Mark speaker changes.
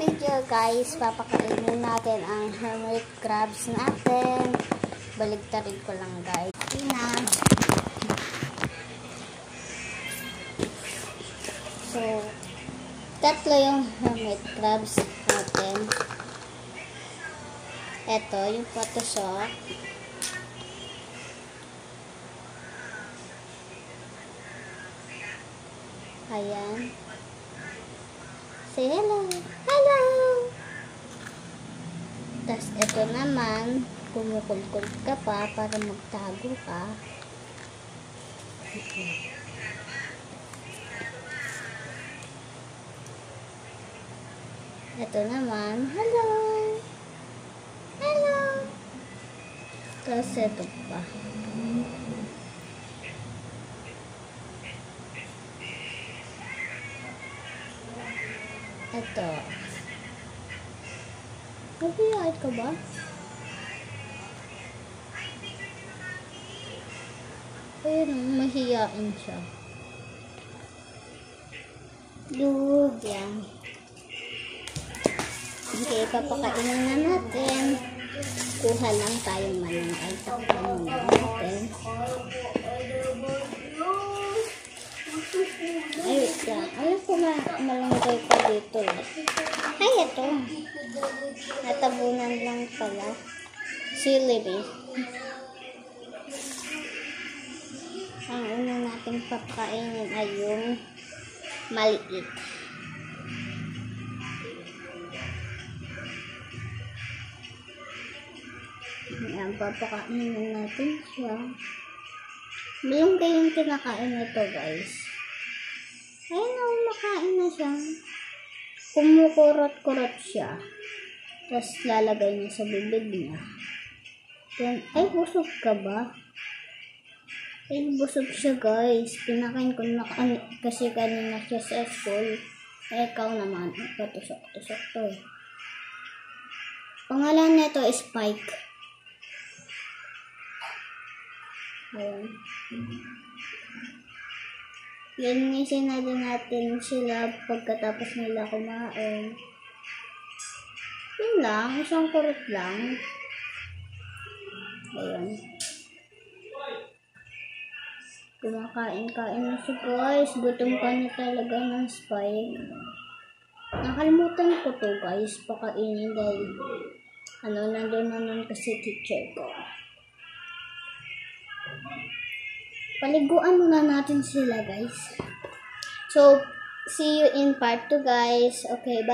Speaker 1: video guys, papakainin natin ang hermit crabs natin. Baligtarin ko lang guys. Ina. So, tatlo yung hermit crabs natin. Ito, yung patusok. Ayan. Say hello. Hello! Tapos, ito naman, kumukulkul ka pa para magtago ka. Ito naman, hello! Hello! Tapos, ito pa. Ito. Nabiyahit ka ba? Ayun, mahiyain siya. Dude, yan. Okay, papakainin na natin. Kuha lang tayong manong. Ay, takpan muna natin. Ay, wait lang. Alam ko malunggay pa dito. Ay, ito. Natabunan lang pala. Celery. Ang una natin pakainin ay yung maliit. Ayan, papakainin natin siya. Malunggay yung kinakain nito, guys. Ayun na, makain na siya. Kumukurot-kurot siya. Tapos lalagay niya sa bibig niya. Then, ay, busog ka ba? Ay, busog siya, guys. Pinakain ko na kasi kanina siya sa school. Ay, ikaw naman. Patusok-tusok to. Pangalan nito is Spike. Ayan. Linisin na din natin sila pagkatapos nila kumain. Yun lang, isang kurot lang. Ayan. Kumakain-kain na siya, guys. Gutom ka na talaga ng Spike. Nakalimutan ko to, guys. Pakainin dahil nandun na nun kasi teacher ko. Paliguan muna natin sila, guys. So, see you in part 2, guys. Okay, bye.